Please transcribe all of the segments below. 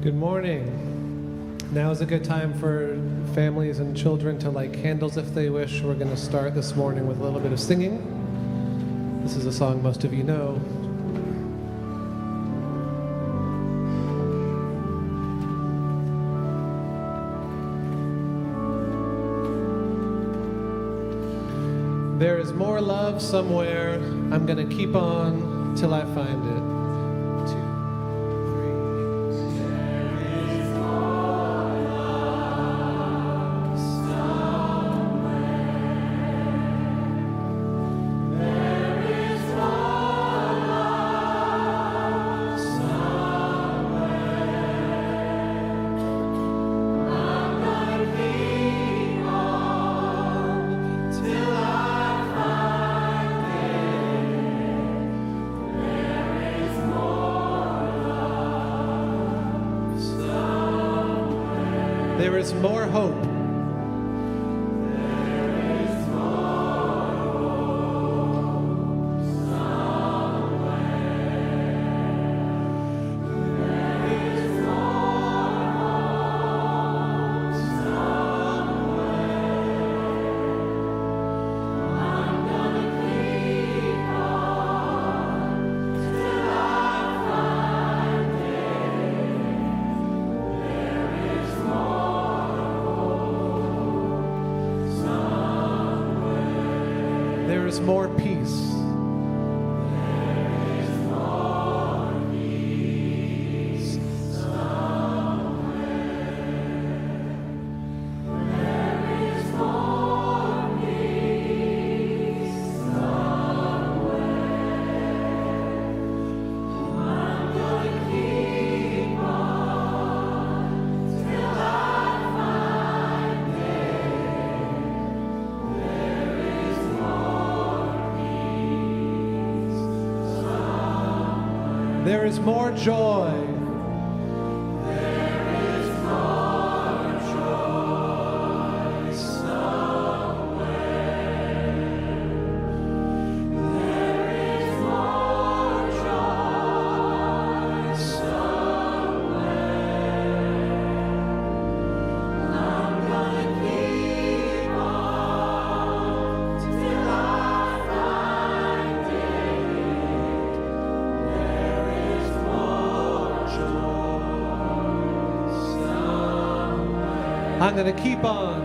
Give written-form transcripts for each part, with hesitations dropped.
Good morning. Now is a good time for families and children to light candles if they wish. We're going to start this morning with a little bit of singing. This is a song most of you know. There is more love somewhere. I'm going to keep on till I find it. There is more hope. There is more hope somewhere. There is more hope somewhere. I'm gonna keep on till I find it. There is more. There is more peace. There is more peace somewhere. There is more peace somewhere. I'm gonna keep on till I find it. There is more peace somewhere. There is more joy. There is more joy somewhere. There is more joy somewhere. I'm gonna keep on till I find it. There is more joy somewhere. I'm going to keep on.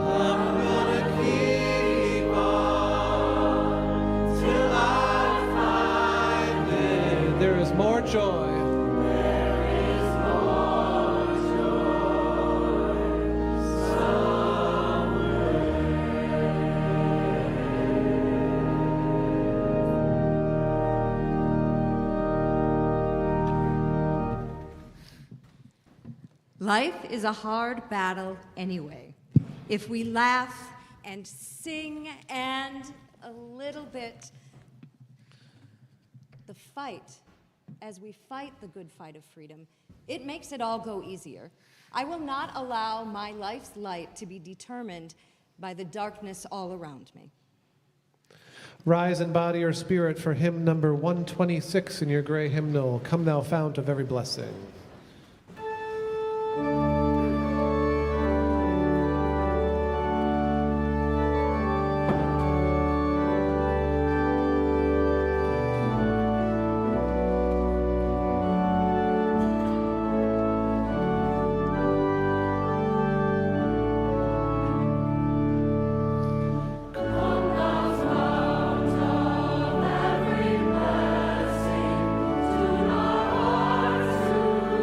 I'm gonna keep on till I find it. There is more joy. There is more joy somewhere. Life is a hard battle anyway. If we laugh and sing and a little bit, the fight, as we fight the good fight of freedom, it makes it all go easier. I will not allow my life's light to be determined by the darkness all around me. Rise in body or spirit for hymn number 126 in your gray hymnal. Come thou fount of every blessing. Come thou fount of every blessing, tune our hearts to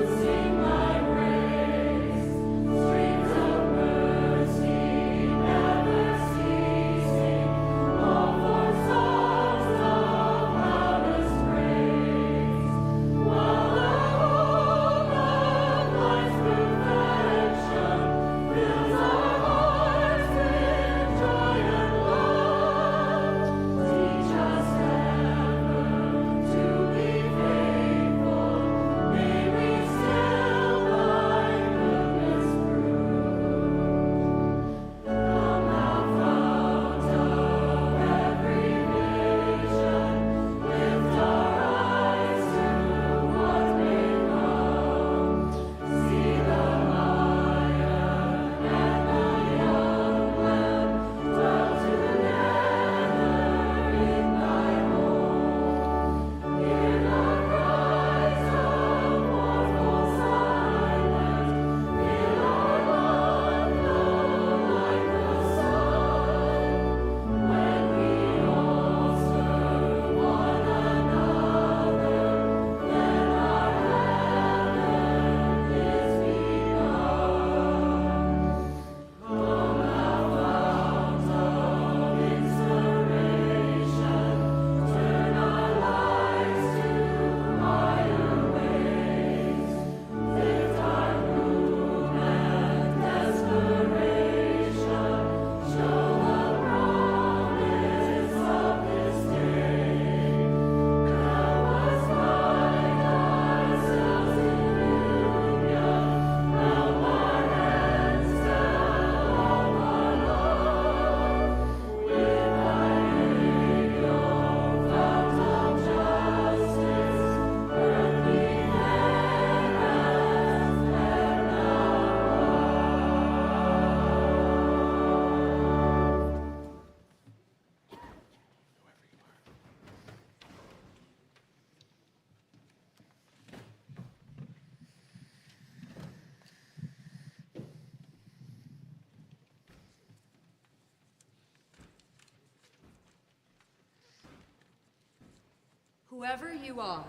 Whoever you are,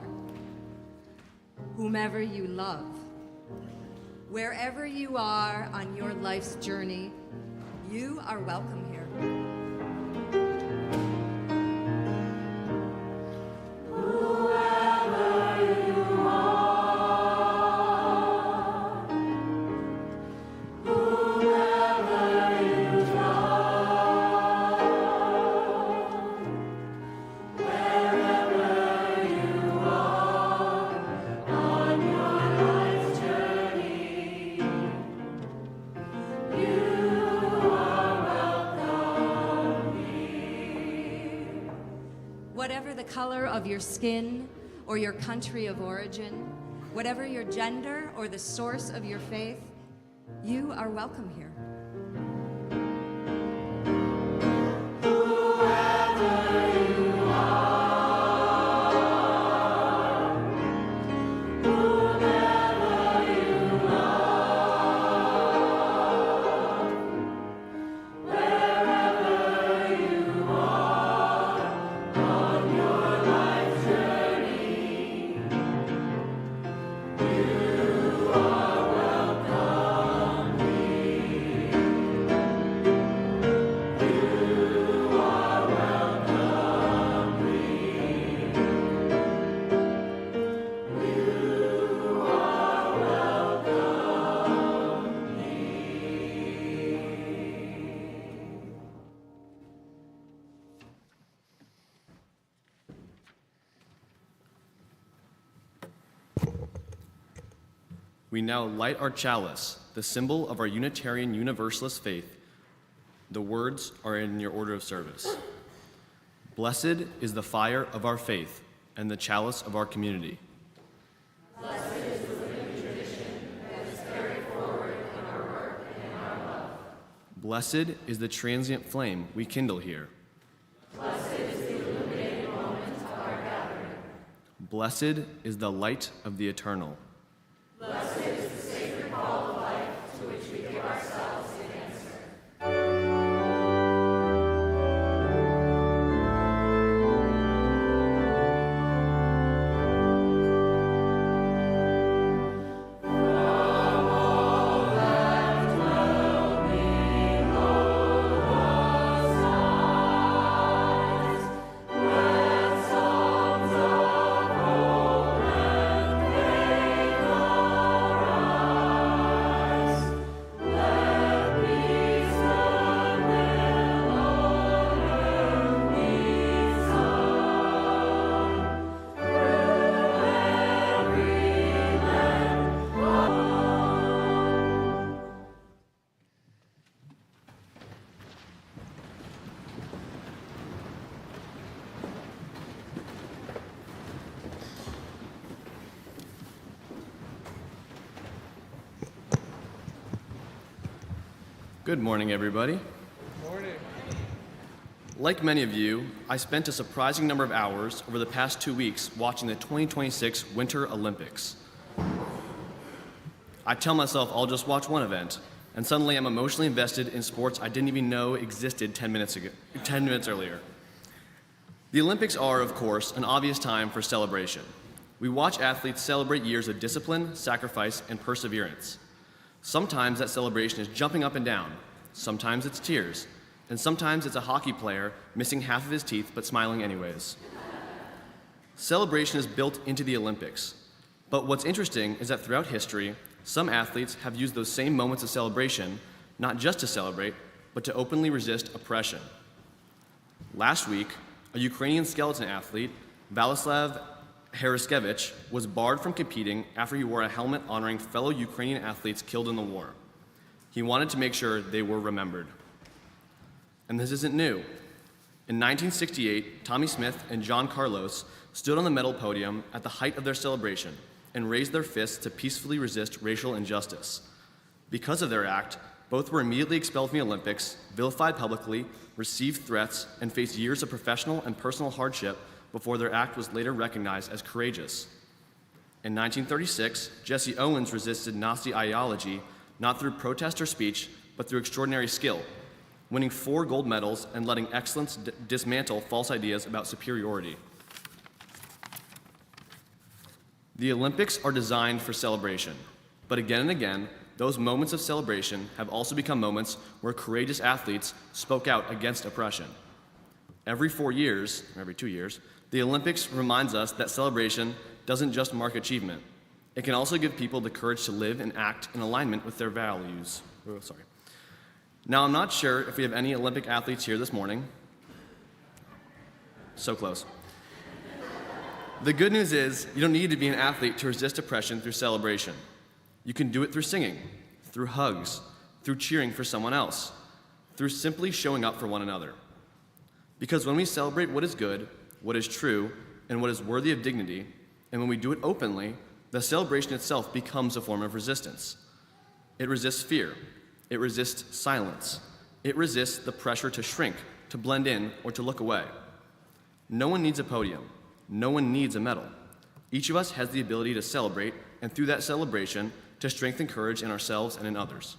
whomever you love, wherever you are on your life's journey, you are welcome here. Whatever the color of your skin or your country of origin, whatever your gender or the source of your faith, you are welcome here. We now light our chalice, the symbol of our Unitarian Universalist faith. The words are in your order of service. Blessed is the fire of our faith and the chalice of our community. Blessed is the living tradition that is carried forward in our work and in our love. Blessed is the transient flame we kindle here. Blessed is the illuminated moment of our gathering. Blessed is the light of the eternal. Blessed is the sacred call of life to which we give ourselves in answer. Good morning, everybody. Morning. Like many of you, I spent a surprising number of hours over the past 2 weeks watching the 2026 Winter Olympics. I tell myself I'll just watch one event, and suddenly I'm emotionally invested in sports I didn't even know existed 10 minutes earlier. The Olympics are, of course, an obvious time for celebration. We watch athletes celebrate years of discipline, sacrifice, and perseverance. Sometimes that celebration is jumping up and down, sometimes it's tears, and sometimes it's a hockey player missing half of his teeth but smiling anyways. Celebration is built into the Olympics, but what's interesting is that throughout history, some athletes have used those same moments of celebration not just to celebrate, but to openly resist oppression. Last week, a Ukrainian skeleton athlete, Vladislav Haraskevich, was barred from competing after he wore a helmet honoring fellow Ukrainian athletes killed in the war. He wanted to make sure they were remembered. And this isn't new. In 1968, Tommy Smith and John Carlos stood on the medal podium at the height of their celebration and raised their fists to peacefully resist racial injustice. Because of their act, both were immediately expelled from the Olympics, vilified publicly, received threats, and faced years of professional and personal hardship before their act was later recognized as courageous. In 1936, Jesse Owens resisted Nazi ideology not through protest or speech, but through extraordinary skill, winning 4 gold medals and letting excellence dismantle false ideas about superiority. The Olympics are designed for celebration, but again and again, those moments of celebration have also become moments where courageous athletes spoke out against oppression. Every 4 years, or every 2 years, the Olympics reminds us that celebration doesn't just mark achievement. It can also give people the courage to live and act in alignment with their values. Now, I'm not sure if we have any Olympic athletes here this morning. So close. The good news is you don't need to be an athlete to resist oppression through celebration. You can do it through singing, through hugs, through cheering for someone else, through simply showing up for one another. Because when we celebrate what is good, what is true, and what is worthy of dignity, and when we do it openly, the celebration itself becomes a form of resistance. It resists fear. It resists silence. It resists the pressure to shrink, to blend in, or to look away. No one needs a podium. No one needs a medal. Each of us has the ability to celebrate, and through that celebration, to strengthen courage in ourselves and in others.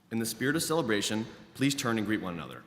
In the spirit of celebration, please turn and greet one another.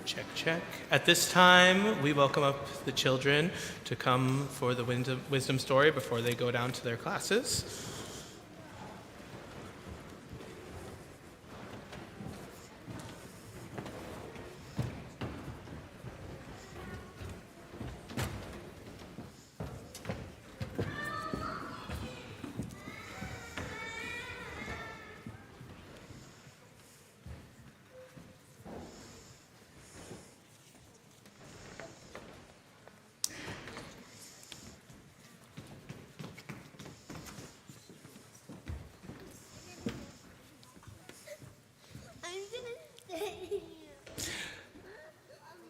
Check, check. At this time, we welcome up the children to come for the wisdom story before they go down to their classes.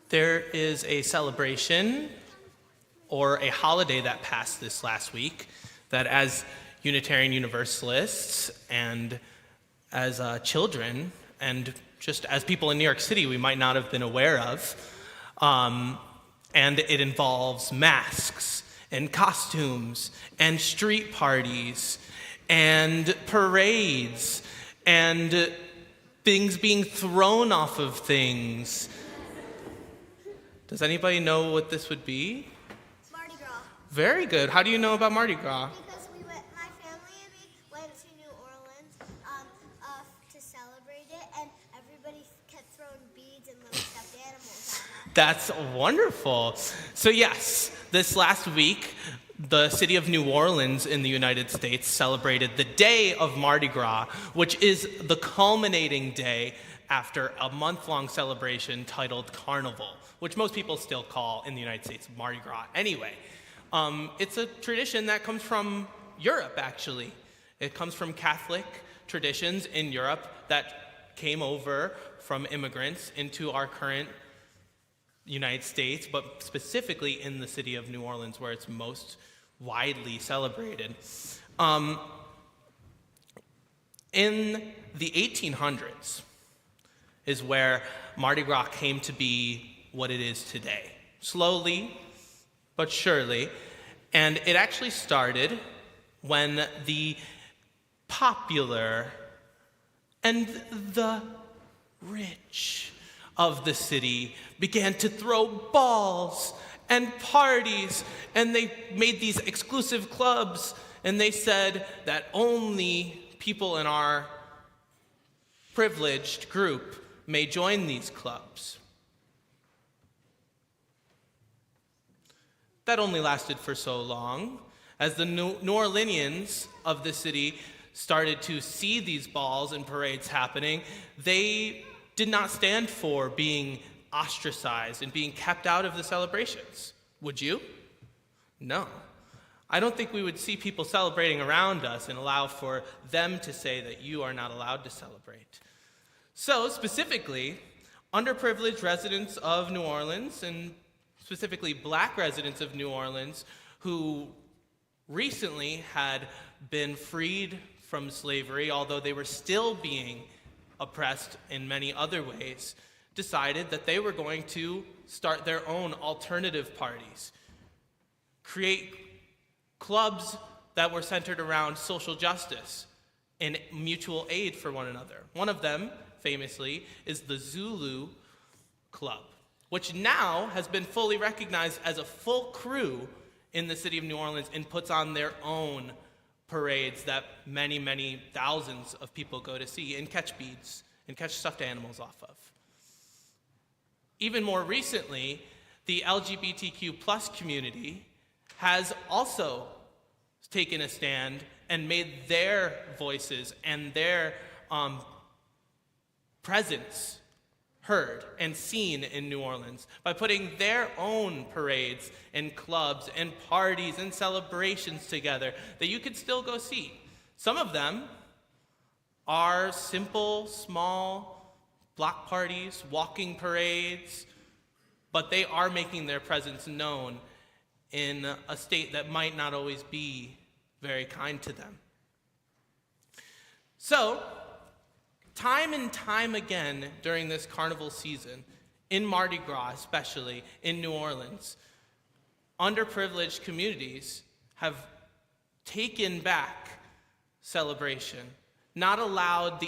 There is a celebration or a holiday that passed this last week that as Unitarian Universalists and as children and just as people in New York City we might not have been aware of. And it involves masks and costumes and street parties and parades and things being thrown off of things. Does anybody know what this would be? Mardi Gras. Very good. How do you know about Mardi Gras? Because my family and me went to New Orleans to celebrate it, and everybody kept throwing beads and little stuffed animals at us. That's wonderful. So yes, this last week, the city of New Orleans in the United States celebrated the day of Mardi Gras, which is the culminating day after a month-long celebration titled Carnival, which most people still call in the United States Mardi Gras. Anyway, it's a tradition that comes from Europe, actually. It comes from Catholic traditions in Europe that came over from immigrants into our current United States, but specifically in the city of New Orleans, where it's most widely celebrated. In the 1800s is where Mardi Gras came to be what it is today. Slowly, but surely. And it actually started when the popular and the rich of the city began to throw balls and parties, and they made these exclusive clubs, and they said that only people in our privileged group may join these clubs. That only lasted for so long. As the New Orleanians of the city started to see these balls and parades happening, they did not stand for being ostracized and being kept out of the celebrations. Would you? No. I don't think we would see people celebrating around us and allow for them to say that you are not allowed to celebrate. So, specifically, underprivileged residents of New Orleans, and specifically black residents of New Orleans, who recently had been freed from slavery, although they were still being oppressed in many other ways, decided that they were going to start their own alternative parties, create clubs that were centered around social justice and mutual aid for one another. One of them, famously, is the Zulu Club, which now has been fully recognized as a full crew in the city of New Orleans and puts on their own parades that many, many thousands of people go to see and catch beads and catch stuffed animals off of. Even more recently, the LGBTQ plus community has also taken a stand and made their voices and their presence heard and seen in New Orleans by putting their own parades and clubs and parties and celebrations together that you could still go see. Some of them are simple, small block parties, walking parades, but they are making their presence known in a state that might not always be very kind to them. So, time and time again during this carnival season, in Mardi Gras especially, in New Orleans, underprivileged communities have taken back celebration, not allowed to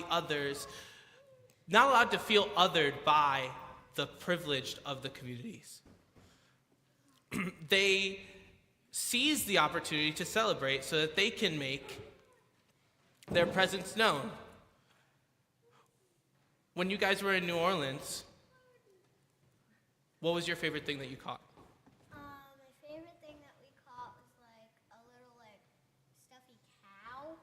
feel othered by the privileged of the communities. They seize the opportunity to celebrate so that they can make their presence known. When you guys were in New Orleans, what was your favorite thing that you caught? My favorite thing that we caught was like a little like stuffy cow.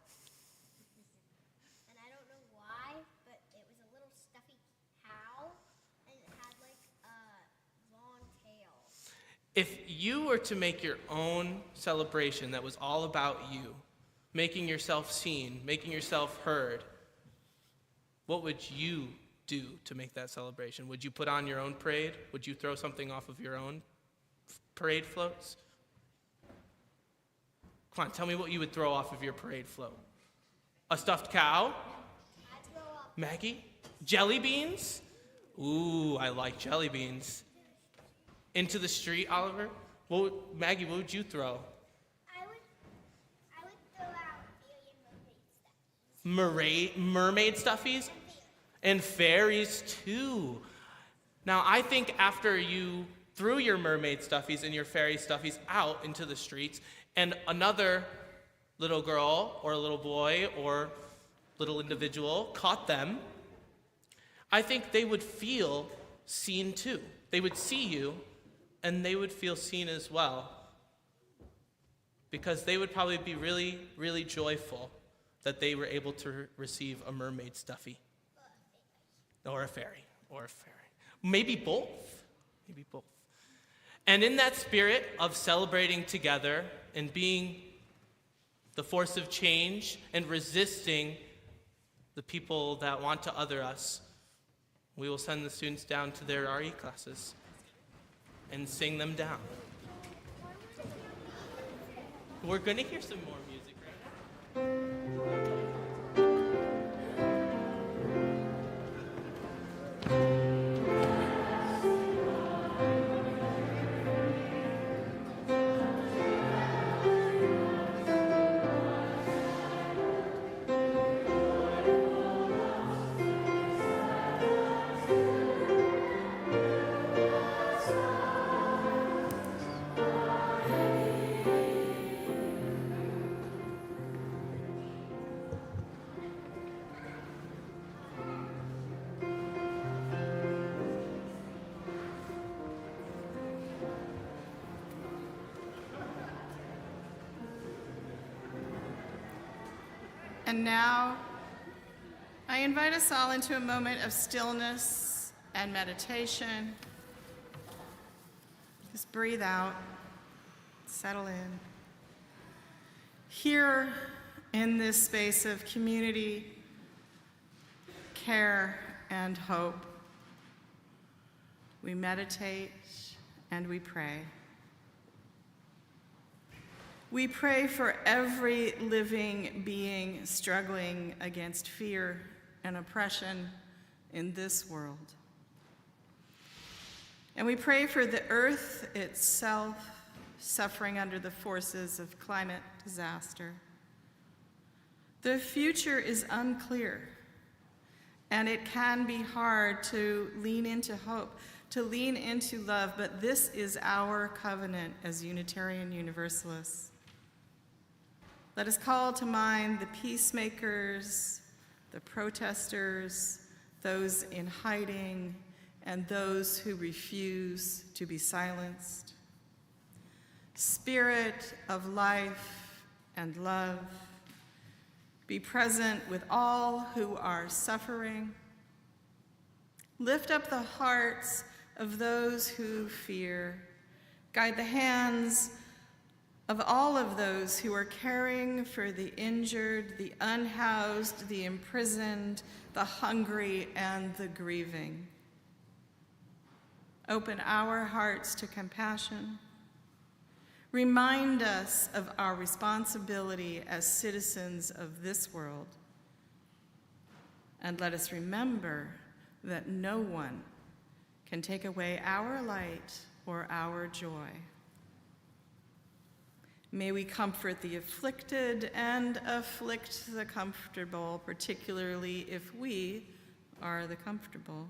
And I don't know why, but it was a little stuffy cow and it had like a long tail. If you were to make your own celebration that was all about you, making yourself seen, making yourself heard, what would you do to make that celebration? Would you put on your own parade? Would you throw something off of your own parade floats? Come on, tell me what you would throw off of your parade float. A stuffed cow? I'd throw up. Maggie? Jelly beans? Ooh, I like jelly beans. Into the street, Oliver? Maggie, what would you throw? I would throw out mermaid stuff. Mermaid stuffies? And fairies too. Now, I think after you threw your mermaid stuffies and your fairy stuffies out into the streets, and another little girl or a little boy or little individual caught them, I think they would feel seen too. They would see you, and they would feel seen as well. Because they would probably be really, really joyful that they were able to receive a mermaid stuffy. or a fairy, or a fairy. Maybe both. Maybe both. And in that spirit of celebrating together and being the force of change and resisting the people that want to other us, we will send the students down to their RE classes and sing them down. We're going to hear some more music right now. And now, I invite us all into a moment of stillness and meditation. Just breathe out, settle in. Here in this space of community, care, and hope, we meditate and we pray. We pray for every living being struggling against fear and oppression in this world. And we pray for the earth itself, suffering under the forces of climate disaster. The future is unclear, and it can be hard to lean into hope, to lean into love, but this is our covenant as Unitarian Universalists. Let us call to mind the peacemakers, the protesters, those in hiding, and those who refuse to be silenced. Spirit of life and love, be present with all who are suffering. Lift up the hearts of those who fear. Guide the hands of all of those who are caring for the injured, the unhoused, the imprisoned, the hungry, and the grieving. Open our hearts to compassion. Remind us of our responsibility as citizens of this world. And let us remember that no one can take away our light or our joy. May we comfort the afflicted and afflict the comfortable, particularly if we are the comfortable.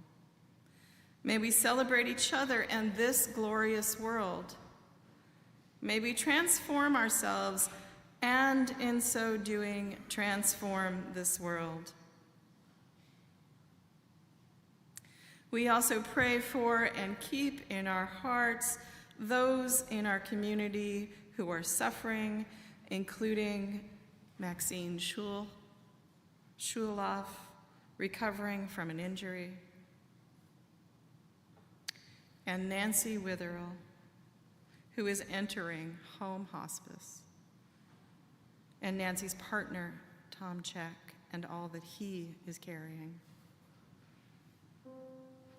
May we celebrate each other and this glorious world. May we transform ourselves and, in so doing, transform this world. We also pray for and keep in our hearts those in our community who are suffering, including Maxine Shuloff, recovering from an injury, and Nancy Witherell, who is entering home hospice, and Nancy's partner, Tom Check, and all that he is carrying.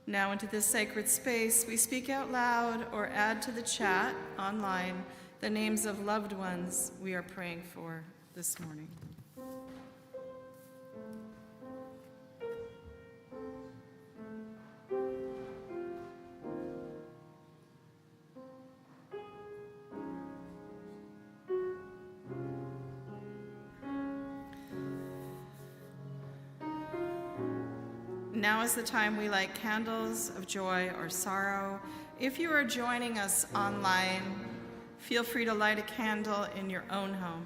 Now into this sacred space, we speak out loud or add to the chat online the names of loved ones we are praying for this morning. Now is the time we light candles of joy or sorrow. If you are joining us online, feel free to light a candle in your own home.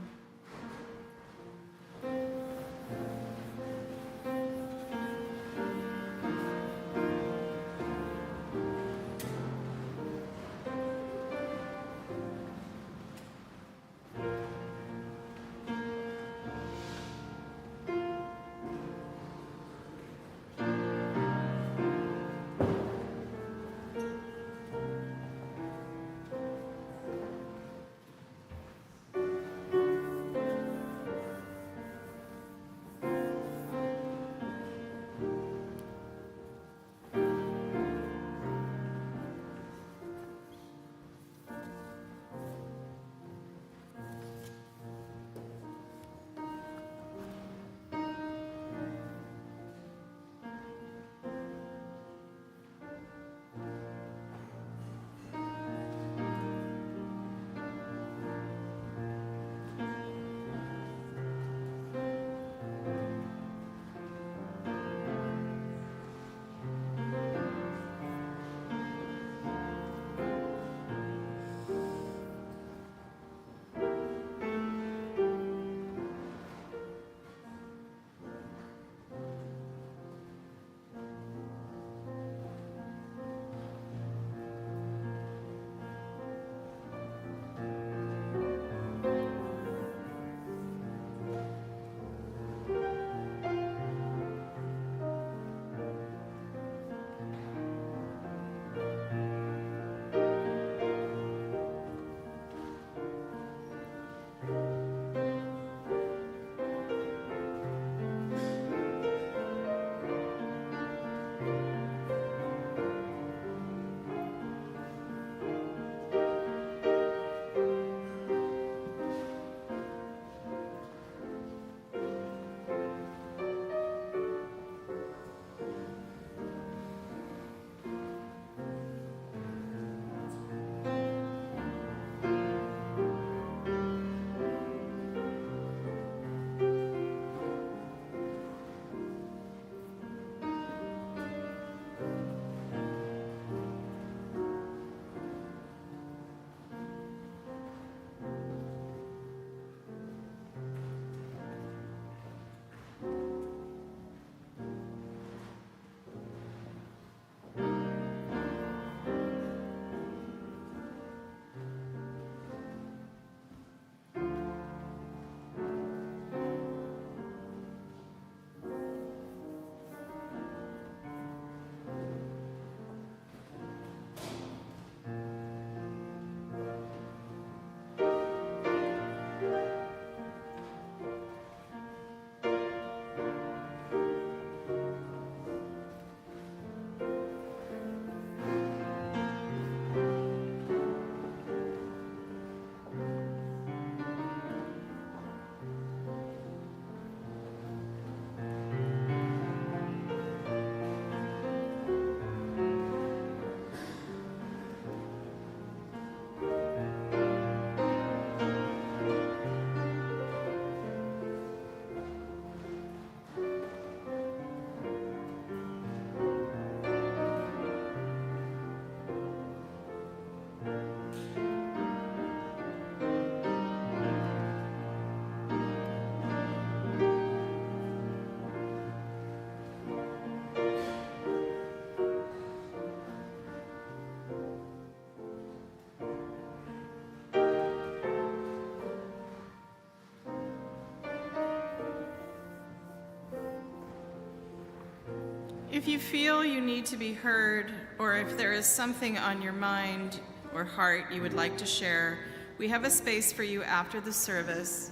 If you feel you need to be heard, or if there is something on your mind or heart you would like to share, we have a space for you after the service.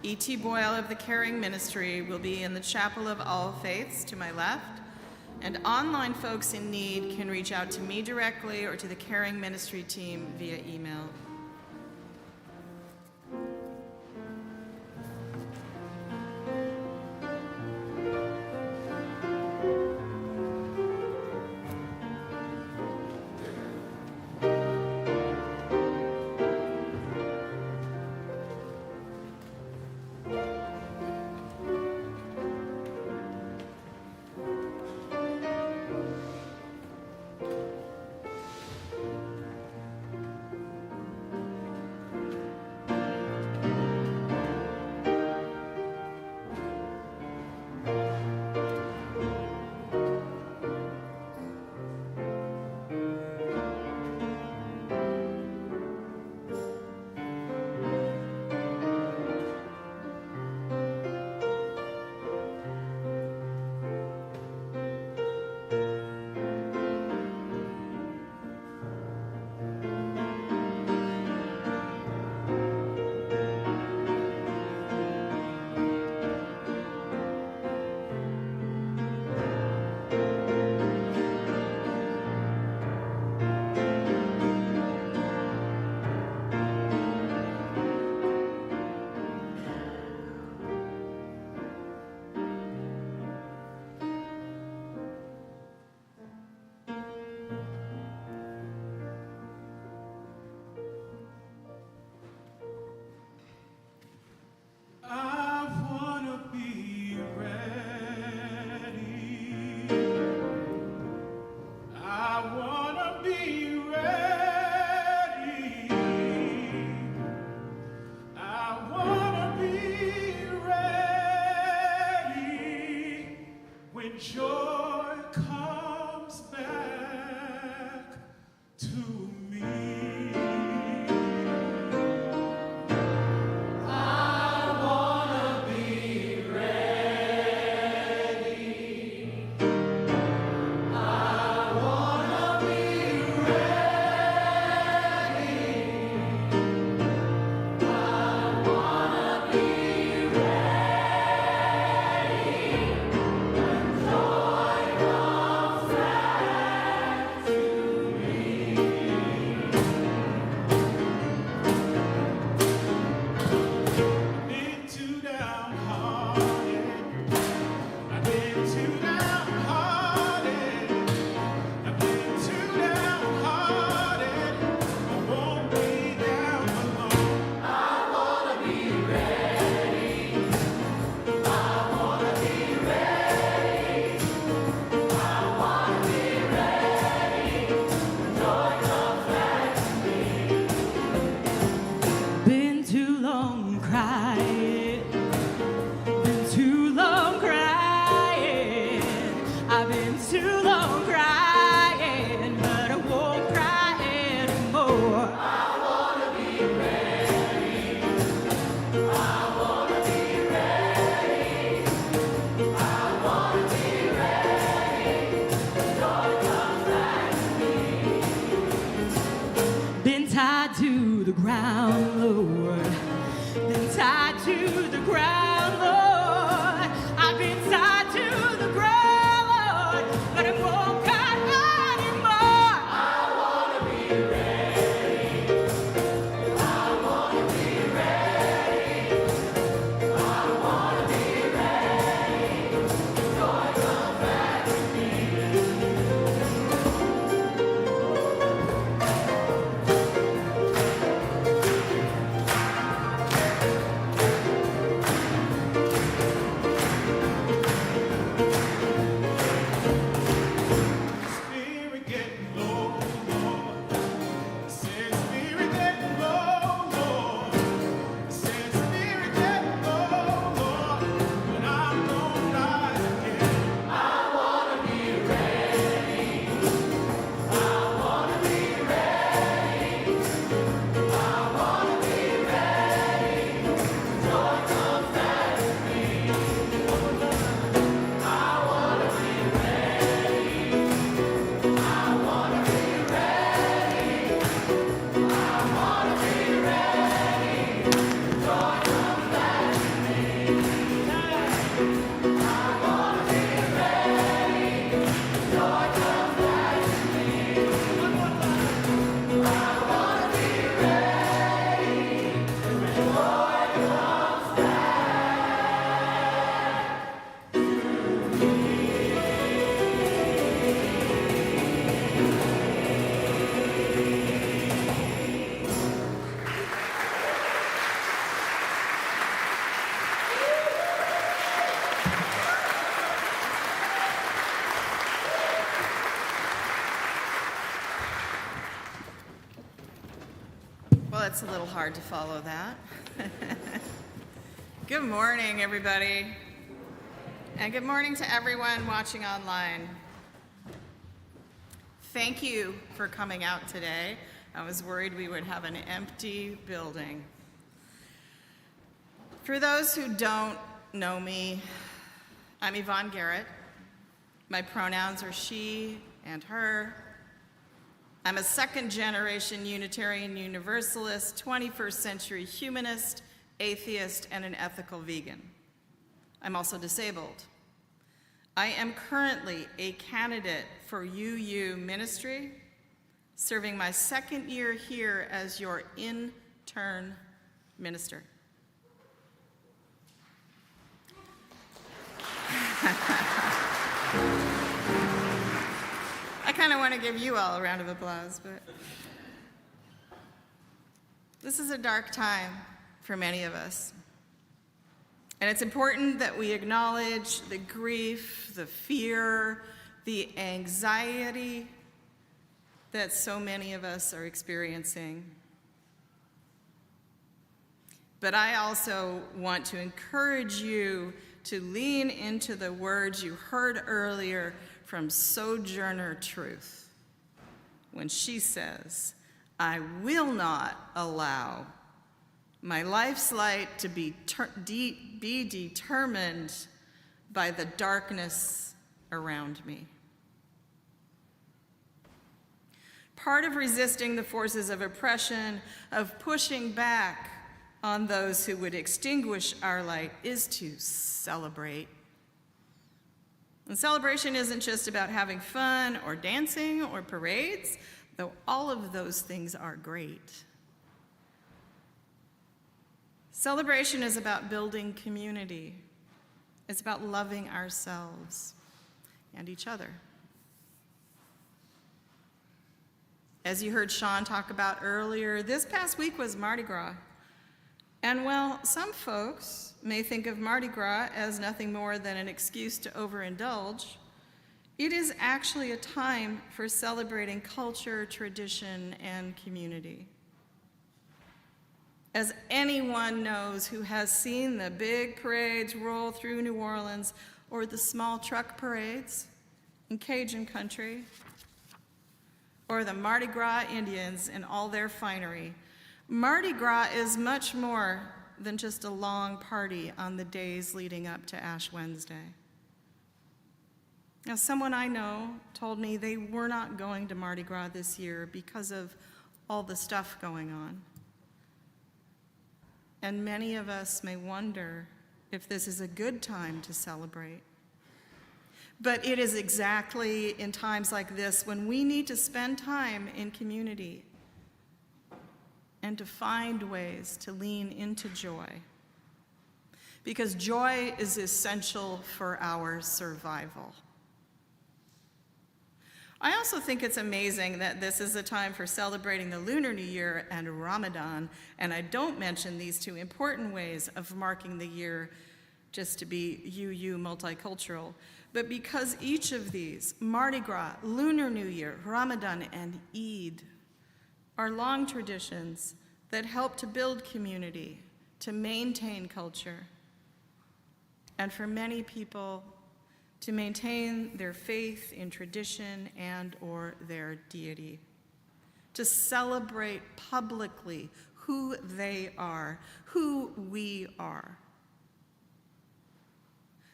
E.T. Boyle of the Caring Ministry will be in the Chapel of All Faiths to my left, and online folks in need can reach out to me directly or to the Caring Ministry team via email. it's a little hard to follow that. Good morning, everybody. And good morning to everyone watching online. Thank you for coming out today. I was worried we would have an empty building. For those who don't know me, I'm Yvonne Garrett. My pronouns are she and her. I'm a second-generation Unitarian Universalist, 21st century humanist, atheist, and an ethical vegan. I'm also disabled. I am currently a candidate for UU ministry, serving my second year here as your intern minister. I kind of want to give you all a round of applause, but this is a dark time for many of us. And it's important that we acknowledge the grief, the fear, the anxiety that so many of us are experiencing. But I also want to encourage you to lean into the words you heard earlier from Sojourner Truth when she says, "I will not allow my life's light to be determined by the darkness around me." Part of resisting the forces of oppression, of pushing back on those who would extinguish our light, is to celebrate. And celebration isn't just about having fun or dancing or parades, though all of those things are great. Celebration is about building community. It's about loving ourselves and each other. As you heard Sean talk about earlier, this past week was Mardi Gras. And while some folks may think of Mardi Gras as nothing more than an excuse to overindulge, it is actually a time for celebrating culture, tradition, and community. As anyone knows who has seen the big parades roll through New Orleans or the small truck parades in Cajun country, or the Mardi Gras Indians in all their finery, Mardi Gras is much more than just a long party on the days leading up to Ash Wednesday. Now, someone I know told me they were not going to Mardi Gras this year because of all the stuff going on. And many of us may wonder if this is a good time to celebrate. But it is exactly in times like this when we need to spend time in community and to find ways to lean into joy. Because joy is essential for our survival. I also think it's amazing that this is a time for celebrating the Lunar New Year and Ramadan, and I don't mention these two important ways of marking the year just to be UU multicultural, but because each of these, Mardi Gras, Lunar New Year, Ramadan, and Eid, are long traditions that help to build community, to maintain culture, and for many people, to maintain their faith in tradition and or their deity, to celebrate publicly who they are, who we are.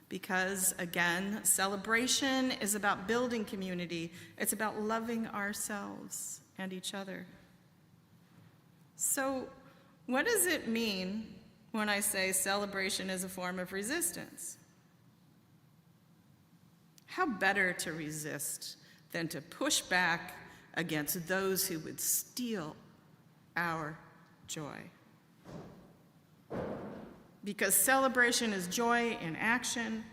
Because, again, celebration is about building community. It's about loving ourselves and each other. So, what does it mean when I say celebration is a form of resistance? How better to resist than to push back against those who would steal our joy? Because celebration is joy in action.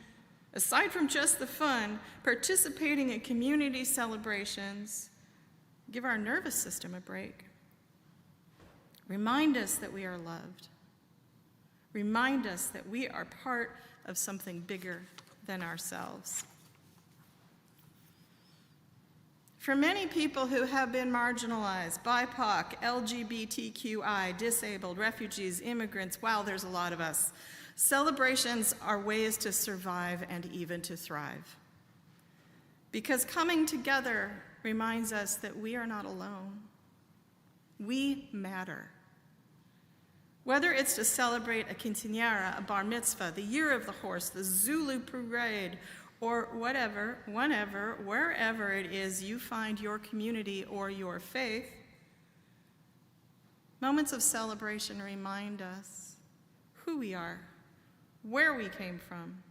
Aside from just the fun, participating in community celebrations give our nervous system a break. Remind us that we are loved. Remind us that we are part of something bigger than ourselves. For many people who have been marginalized, BIPOC, LGBTQI, disabled, refugees, immigrants, wow, there's a lot of us. Celebrations are ways to survive and even to thrive. Because coming together reminds us that we are not alone. We matter. Whether it's to celebrate a quinceañera, a bar mitzvah, the year of the horse, the Zulu parade, or whatever, whenever, wherever it is you find your community or your faith, moments of celebration remind us who we are, where we came from,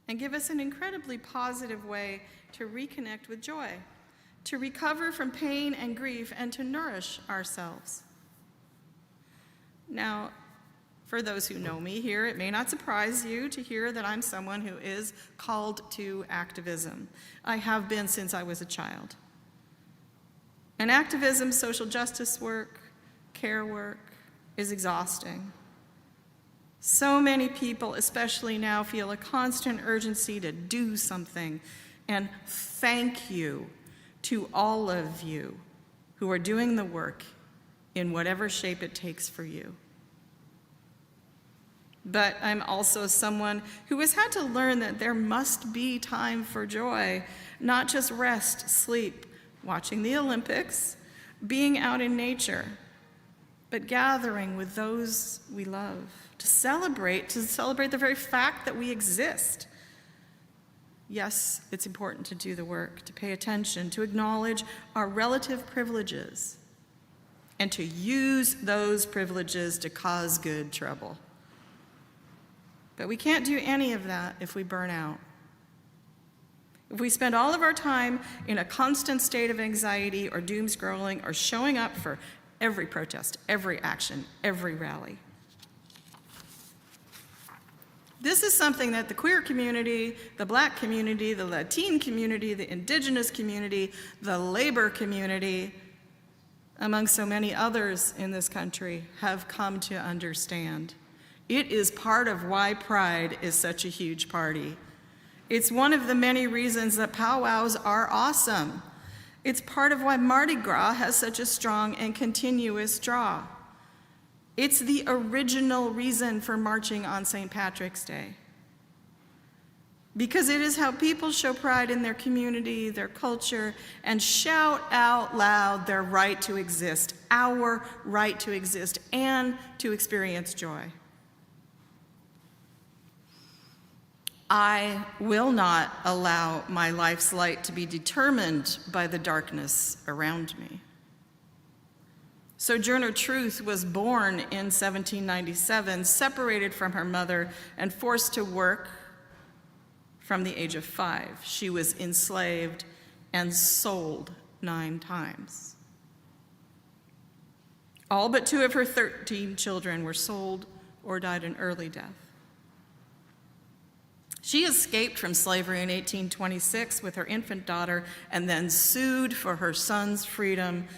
and give us an incredibly positive way to reconnect with joy, to recover from pain and grief, and to nourish ourselves. Now, for those who know me here, it may not surprise you to hear that I'm someone who is called to activism. I have been since I was a child. And activism, social justice work, care work is exhausting. So many people, especially now, feel a constant urgency to do something. And thank you to all of you who are doing the work in whatever shape it takes for you. But I'm also someone who has had to learn that there must be time for joy, not just rest, sleep, watching the Olympics, being out in nature, but gathering with those we love, to celebrate the very fact that we exist. Yes, it's important to do the work, to pay attention, to acknowledge our relative privileges, and to use those privileges to cause good trouble. But we can't do any of that if we burn out. If we spend all of our time in a constant state of anxiety or doom scrolling or showing up for every protest, every action, every rally. This is something that the queer community, the Black community, the Latin community, the indigenous community, the labor community, among so many others in this country, have come to understand. It is part of why Pride is such a huge party. It's one of the many reasons that powwows are awesome. It's part of why Mardi Gras has such a strong and continuous draw. It's the original reason for marching on St. Patrick's Day. Because it is how people show pride in their community, their culture, and shout out loud their right to exist, our right to exist, and to experience joy. I will not allow my life's light to be determined by the darkness around me. Sojourner Truth was born in 1797, separated from her mother and forced to work from the age of 5. She was enslaved and sold 9 times. All but 2 of her 13 children were sold or died an early death. She escaped from slavery in 1826 with her infant daughter and then sued for her son's freedom,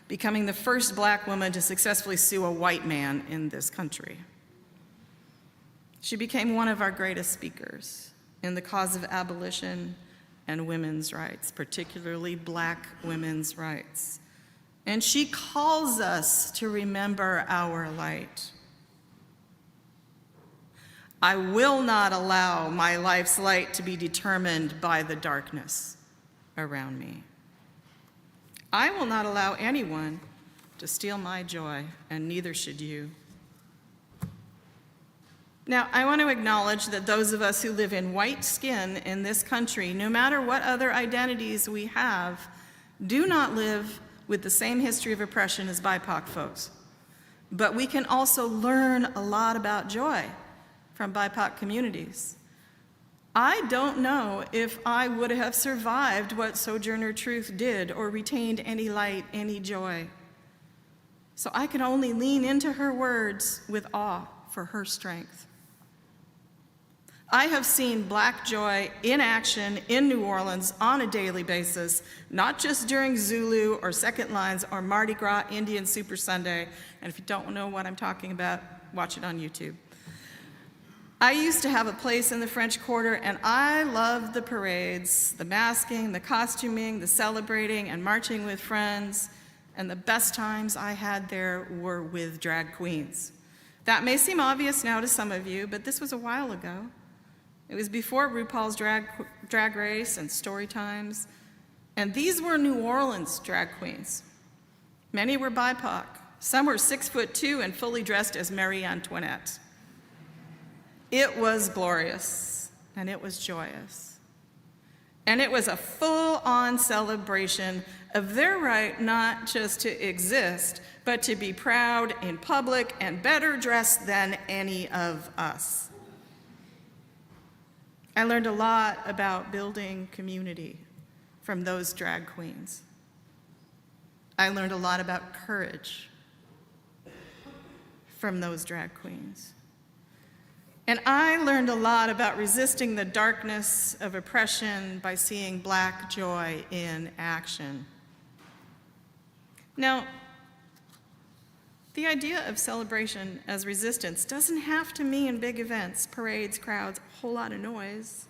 becoming the first Black woman to successfully sue a white man in this country. She became one of our greatest speakers in the cause of abolition and women's rights, particularly Black women's rights. And she calls us to remember our light. I will not allow my life's light to be determined by the darkness around me. I will not allow anyone to steal my joy, and neither should you. Now, I want to acknowledge that those of us who live in white skin in this country, no matter what other identities we have, do not live with the same history of oppression as BIPOC folks. But we can also learn a lot about joy from BIPOC communities. I don't know if I would have survived what Sojourner Truth did or retained any light, any joy. So I can only lean into her words with awe for her strength. I have seen Black joy in action in New Orleans on a daily basis, not just during Zulu or Second Lines or Mardi Gras Indian Super Sunday. And if you don't know what I'm talking about, watch it on YouTube. I used to have a place in the French Quarter, and I loved the parades, the masking, the costuming, the celebrating, and marching with friends. And the best times I had there were with drag queens. That may seem obvious now to some of you, but this was a while ago. It was before RuPaul's Drag Race and Story Times. And these were New Orleans drag queens. Many were BIPOC. Some were 6'2" and fully dressed as Marie Antoinette. It was glorious, and it was joyous. And it was a full-on celebration of their right not just to exist, but to be proud in public and better dressed than any of us. I learned a lot about building community from those drag queens. I learned a lot about courage from those drag queens. And I learned a lot about resisting the darkness of oppression by seeing Black joy in action. Now, the idea of celebration as resistance doesn't have to mean big events, parades, crowds, a whole lot of noise.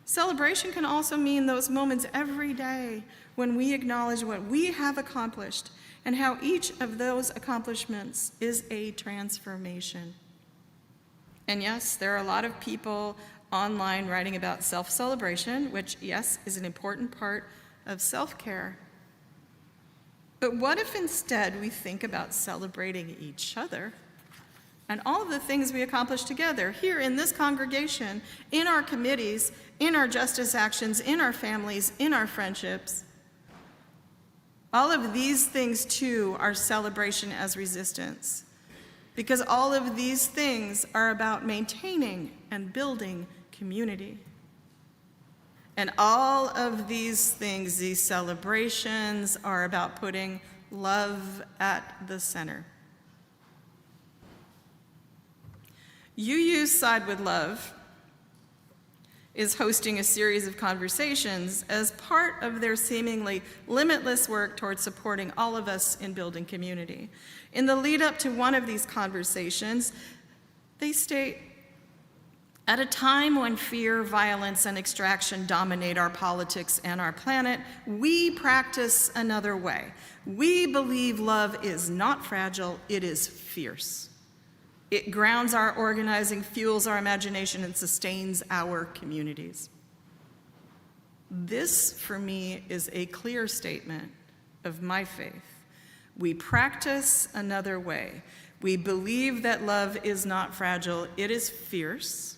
Celebration can also mean those moments every day when we acknowledge what we have accomplished and how each of those accomplishments is a transformation. And yes, there are a lot of people online writing about self-celebration, which, yes, is an important part of self-care. But what if instead we think about celebrating each other and all of the things we accomplish together here in this congregation, in our committees, in our justice actions, in our families, in our friendships? All of these things, too, are celebration as resistance, because all of these things are about maintaining and building community. And all of these things, these celebrations, are about putting love at the center. UU's Side with Love is hosting a series of conversations as part of their seemingly limitless work towards supporting all of us in building community. In the lead up to one of these conversations, they state, at a time when fear, violence, and extraction dominate our politics and our planet, we practice another way. We believe love is not fragile, it is fierce. It grounds our organizing, fuels our imagination, and sustains our communities. This, for me, is a clear statement of my faith. We practice another way. We believe that love is not fragile, it is fierce.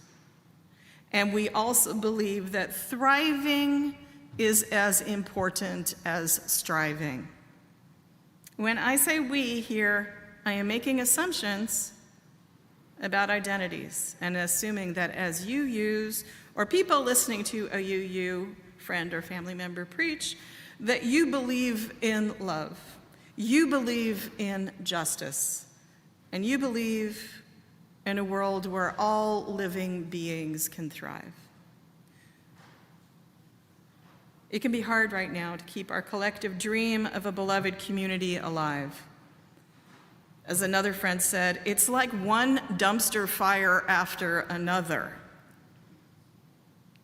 And we also believe that thriving is as important as striving. When I say we here, I am making assumptions about identities and assuming that as UUs or people listening to a UU friend or family member preach, that you believe in love, you believe in justice, and you believe in a world where all living beings can thrive. It can be hard right now to keep our collective dream of a beloved community alive. As another friend said, it's like one dumpster fire after another.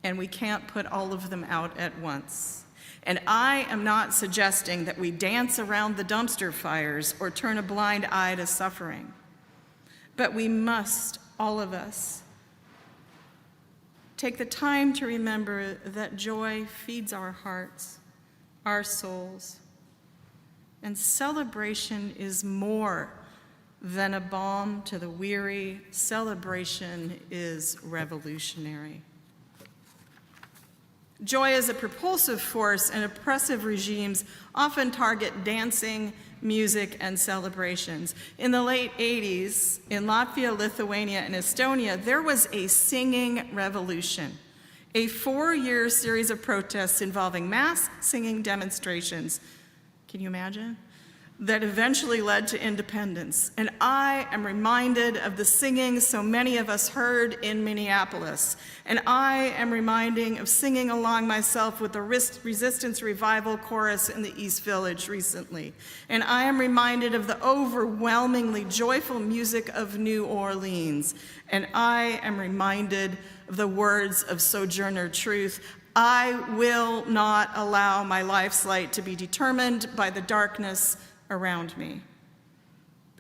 And we can't put all of them out at once. And I am not suggesting that we dance around the dumpster fires or turn a blind eye to suffering. But we must, all of us, take the time to remember that joy feeds our hearts, our souls. And celebration is more than a balm to the weary. Celebration is revolutionary. Joy is a propulsive force, and oppressive regimes often target dancing, music, and celebrations. In the late 80s, in Latvia, Lithuania, and Estonia, there was a singing revolution, a 4-year series of protests involving mass singing demonstrations. Can you imagine? that eventually led to independence. And I am reminded of the singing so many of us heard in Minneapolis. And I am reminding of singing along myself with the Resistance Revival Chorus in the East Village recently. And I am reminded of the overwhelmingly joyful music of New Orleans. And I am reminded of the words of Sojourner Truth. I will not allow my life's light to be determined by the darkness around me.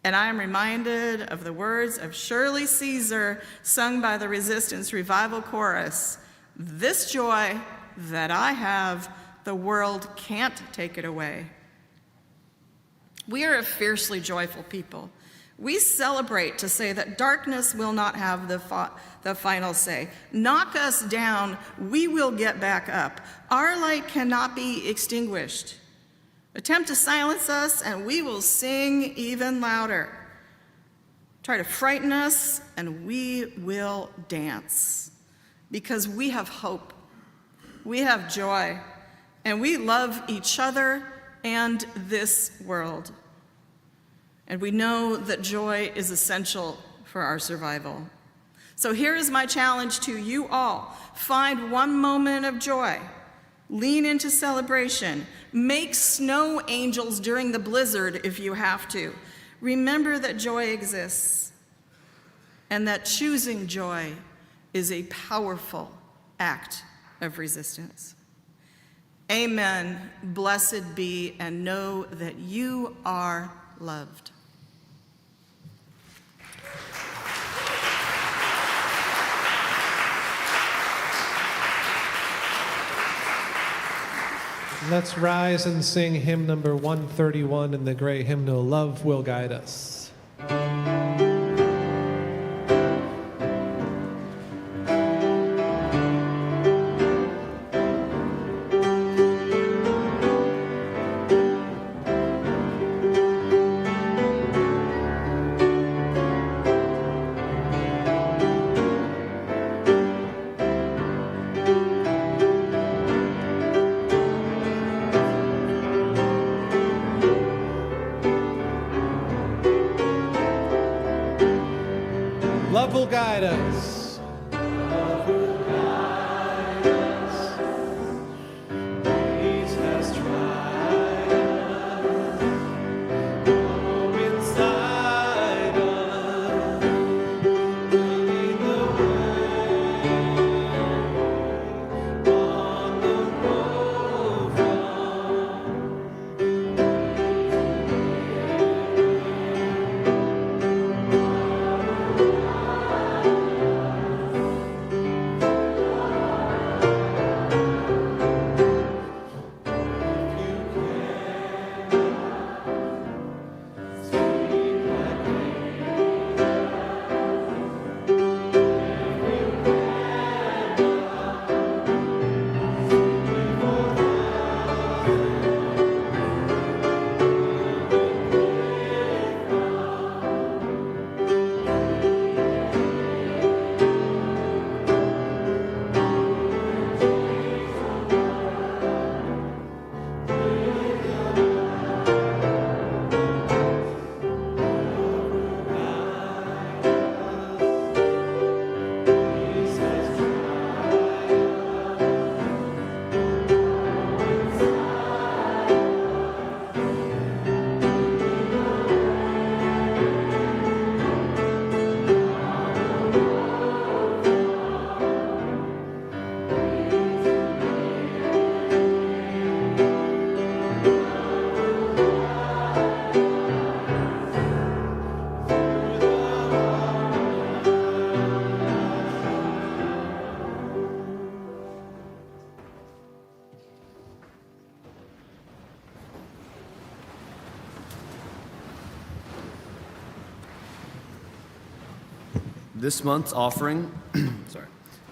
And I am reminded of the words of Shirley Caesar, sung by the Resistance Revival Chorus. This joy that I have, the world can't take it away. We are a fiercely joyful people. We celebrate to say that darkness will not have the final say. Knock us down, we will get back up. Our light cannot be extinguished. Attempt to silence us, and we will sing even louder. Try to frighten us, and we will dance. Because we have hope, we have joy, and we love each other and this world. And we know that joy is essential for our survival. So here is my challenge to you all. Find one moment of joy. Lean into celebration. Make snow angels during the blizzard if you have to. Remember that joy exists and that choosing joy is a powerful act of resistance. Amen. Blessed be, and know that you are loved. Let's rise and sing hymn number 131 in the gray hymnal, Love Will Guide Us. Love will guide us. Love will guide us. Peace has tried us. Oh, inside us. Leading the way on the road This month's offering,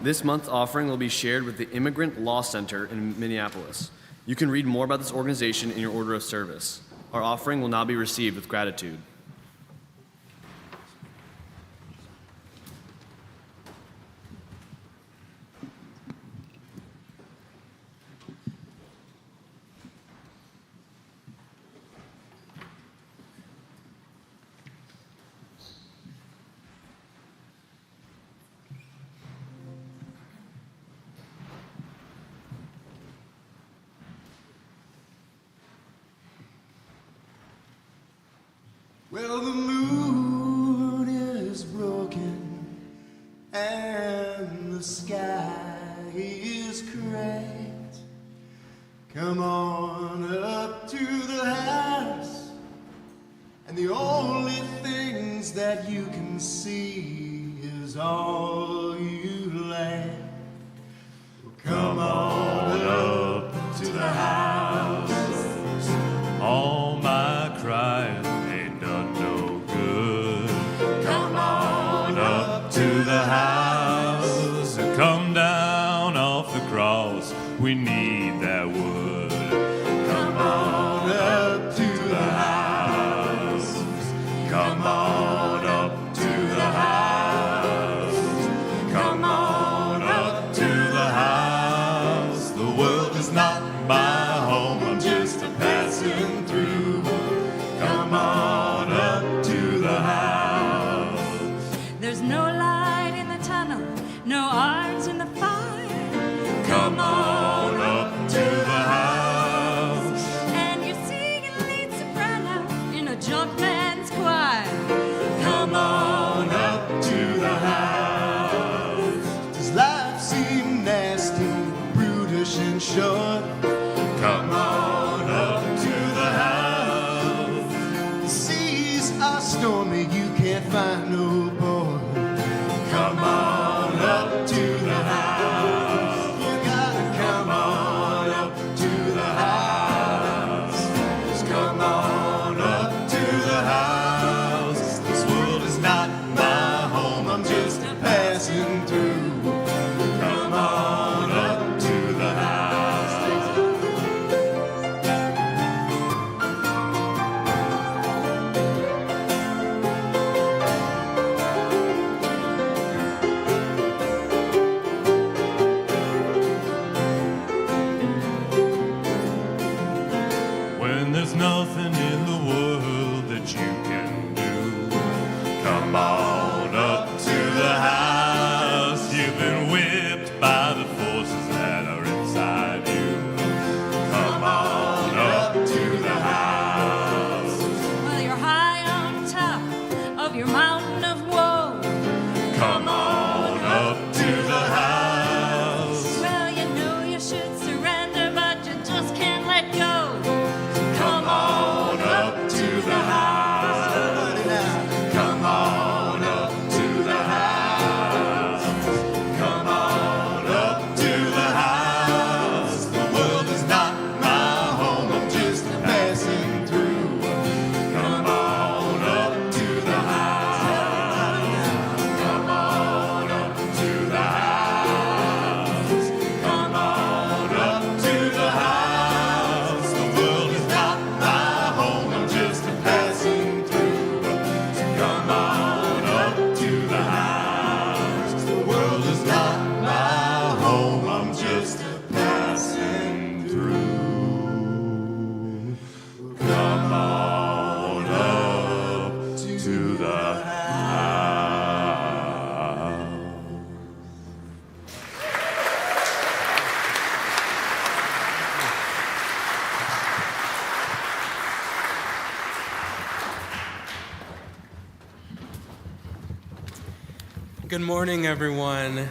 This month's offering will be shared with the Immigrant Law Center in Minneapolis. You can read more about this organization in your order of service. Our offering will now be received with gratitude. Well, the moon is broken and the sky is cracked. Come on up to the house, and the only things that you can see is all you lack. Come on up to the house. All my crying ain't done no good. Come on up To the house, come down off the cross. We need that wood. Come on up to the house. Come on up to the house. Come on up to the house. The world is not my home. I'm just a Passing through. Come on up to the house. There's no light in the tunnel, no arms in the fire. Come on up to the house. And you're singing lead soprano in a junk man's choir. Come on up to the house. Does life seem nasty, brutish and short? Come on up to the house. The seas are stormy, you can't find no port. Come on up to the house. You gotta come on up to the house. Just come on up to the house. This world is not my home, I'm just a passing through. Come on up to the house. When there's nothing in the world that you can do, Come on up to the house. You've been whipped by the forces that are inside you. Come on up to the house. Well, you're high on top of your mountain of woe. Come on up to the house. Well, you know you should surrender, but you just can't let go. Come on up to the house. Come on up to the house. Come on up to the house. The world is not my home, I'm just passing through. Come on up to the house. Come on up to the house. Come on up to the house. The world is not my home, I'm just a passing through. So come on up to the house. The world is not my home, I'm just a passing through. Come on up to the house. Good morning, everyone.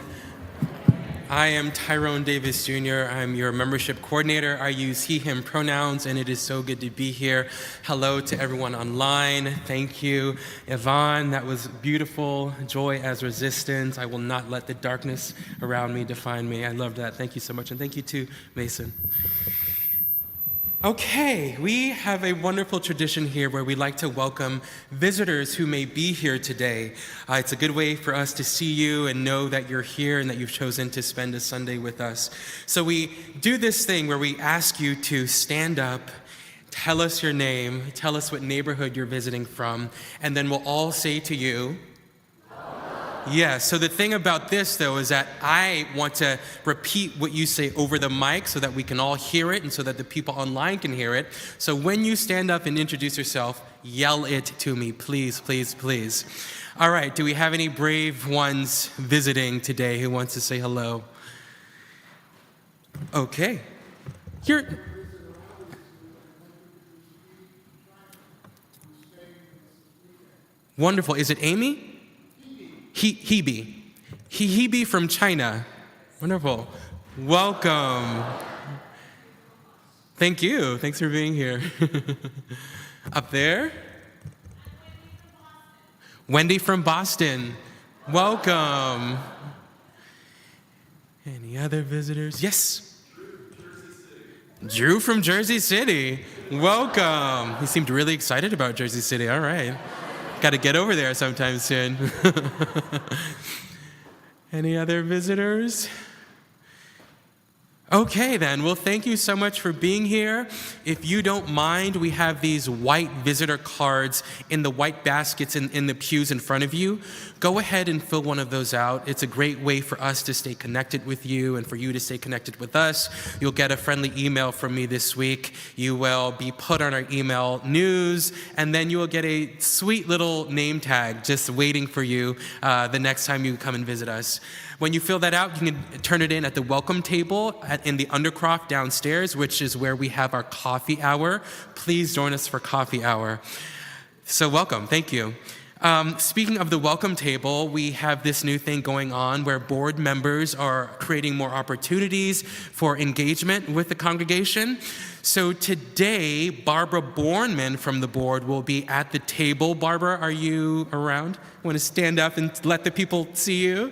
I am Tyrone Davis Jr. I'm your membership coordinator. I use he, him pronouns, and it is so good to be here. Hello to everyone online. Thank you. Yvonne, that was beautiful. Joy as resistance. I will not let the darkness around me define me. I love that. Thank you so much. And thank you to Mason. Okay, we have a wonderful tradition here where we like to welcome visitors who may be here today. It's a good way for us to see you and know that you're here and that you've chosen to spend a Sunday with us. So we do this thing where we ask you to stand up, tell us your name, tell us what neighborhood you're visiting from, and then we'll all say to you, yeah, so the thing about this, though, is that I want to repeat what you say over the mic so that we can all hear it and so that the people online can hear it. So when you stand up and introduce yourself, yell it to me, please, please, please. All right, do we have any brave ones visiting today who wants to say hello? Okay. Wonderful. Is it Amy? Hebe. Hebe from China. Wonderful. Welcome. Thank you. Thanks for being here. Up there? Wendy from Boston. Welcome. Any other visitors? Yes. Drew from Jersey City. Welcome. He seemed really excited about Jersey City. All right. Got to get over there sometime soon. Any other visitors? Okay then, well thank you so much for being here. If you don't mind, we have these white visitor cards in the white baskets in the pews in front of you. Go ahead and fill one of those out. It's a great way for us to stay connected with you and for you to stay connected with us. You'll get a friendly email from me this week. You will be put on our email news, and then you will get a sweet little name tag just waiting for you the next time you come and visit us. When you fill that out, you can turn it in at the welcome table in the Undercroft downstairs, which is where we have our coffee hour. Please join us for coffee hour. So welcome, thank you. Speaking of the welcome table, we have this new thing going on where board members are creating more opportunities for engagement with the congregation. So today, Barbara Bornman from the board will be at the table. Barbara, are you around? Want to stand up and let the people see you?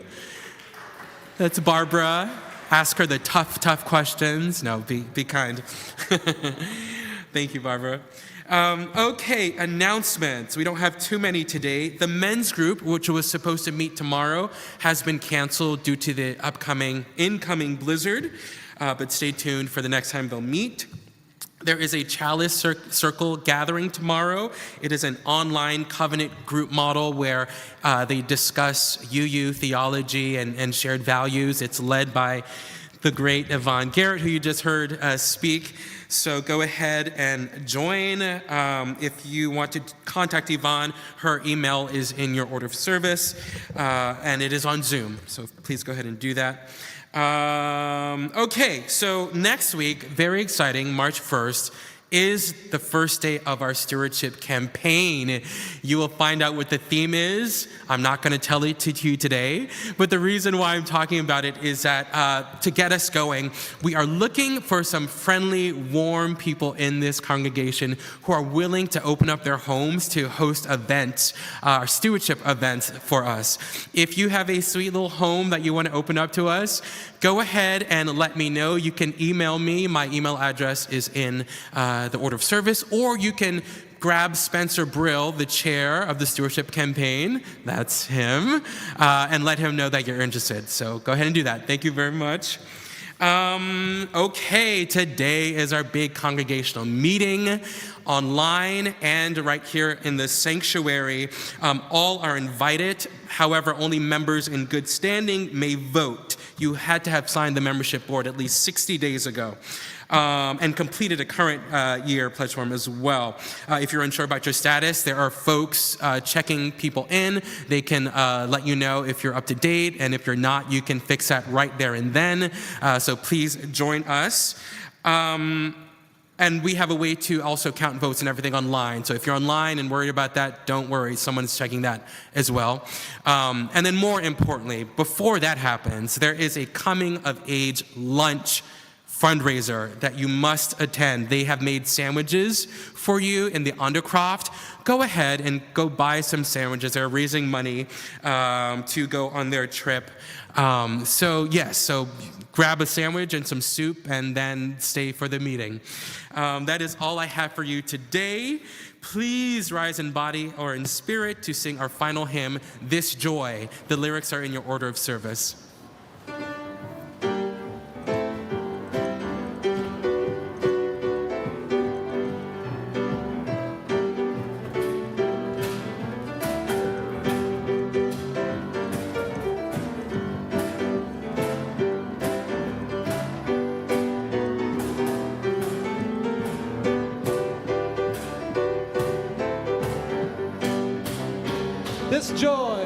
That's Barbara. Ask her the tough questions. No, be kind. Thank you, Barbara. Okay, announcements. We don't have too many today. The men's group, which was supposed to meet tomorrow, has been canceled due to the incoming blizzard. But stay tuned for the next time they'll meet. There is a Chalice Circle gathering tomorrow. It is an online covenant group model where they discuss UU theology and shared values. It's led by the great Yvonne Garrett, who you just heard speak. So go ahead and join. If you want to contact Yvonne, her email is in your order of service, and it is on Zoom. So please go ahead and do that. Okay, so next week, very exciting, March 1st, is the first day of our stewardship campaign. You will find out what the theme is. I'm not going to tell it to you today, but the reason why I'm talking about it is that to get us going, we are looking for some friendly, warm people in this congregation who are willing to open up their homes to host events, stewardship events for us. If you have a sweet little home that you want to open up to us, go ahead and let me know. You can email me. My email address is in the order of service, or you can grab Spencer Brill, the chair of the stewardship campaign, that's him, and let him know that you're interested. So go ahead and do that. Thank you very much. Okay, today is our big congregational meeting online and right here in the sanctuary. All are invited. However, only members in good standing may vote. You had to have signed the membership board at least 60 days ago. And completed a current year pledge form as well. If you're unsure about your status, there are folks checking people in. They can let you know if you're up to date, and if you're not, you can fix that right there and then. So please join us. And we have a way to also count votes and everything online. So if you're online and worried about that, don't worry. Someone's checking that as well. And then more importantly, before that happens, there is a coming of age lunch fundraiser that you must attend. They have made sandwiches for you in the Undercroft. Go ahead and go buy some sandwiches. They're raising money to go on their trip. So grab a sandwich and some soup and then stay for the meeting. That is all I have for you today. Please rise in body or in spirit to sing our final hymn, This Joy. The lyrics are in your order of service. This joy.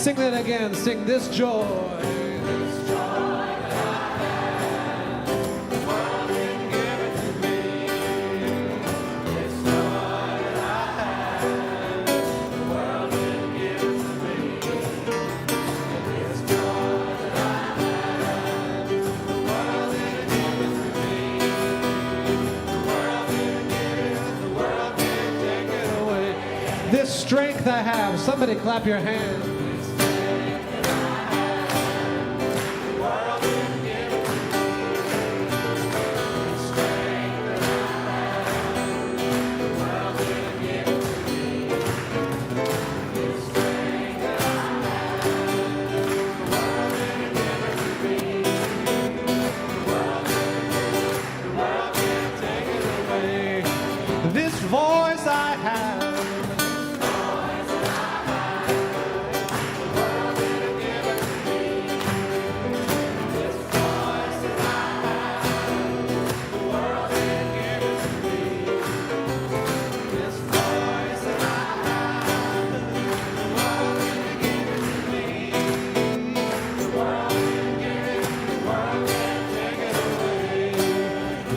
Sing that again. Sing this joy. This joy that I have, the world didn't give it to me. This joy that I have, the world didn't give it to me. This joy that I have, the world didn't give it to me. The world didn't give it, the world can't take it away. This strength I have. Somebody clap your hands. This voice I have.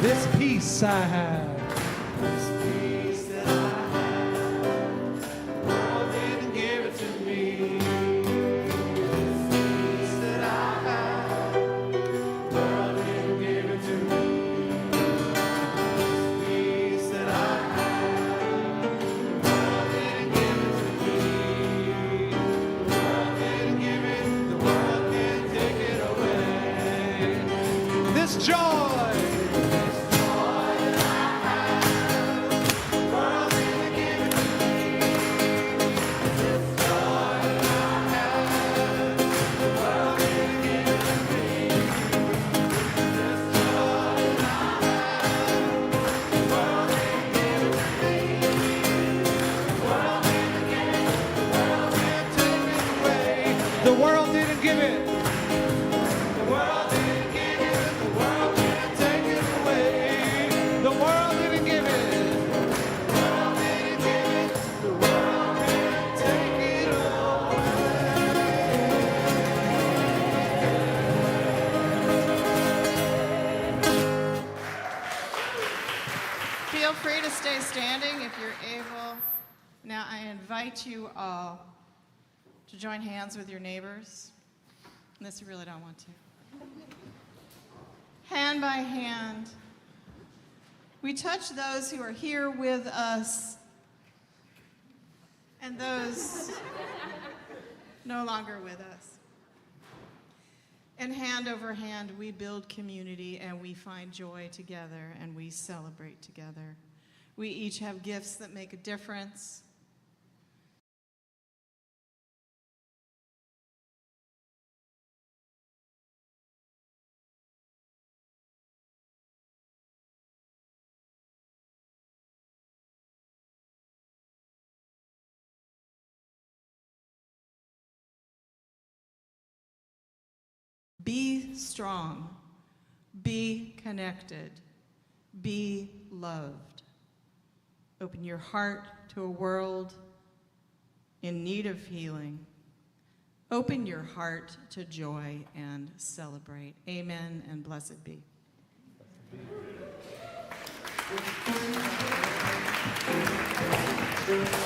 This peace I have. This peace that I have, the world didn't give it to me. This peace that I have, the world didn't give it to me. This peace that I have, the world didn't give it to me. The world didn't give it, the world can't take it away. This joy. The world didn't give it. The world didn't give it. The world can't take it away. The world didn't give it. The world didn't give it. The world can't take it away. Feel free to stay standing if you're able. Now I invite you all to join hands with your neighbors, unless you really don't want to. Hand by hand, we touch those who are here with us and those no longer with us. And hand over hand, we build community and we find joy together and we celebrate together. We each have gifts that make a difference. Be strong, be connected, be loved. Open your heart to a world in need of healing. Open your heart to joy and celebrate. Amen and blessed be. Blessed be.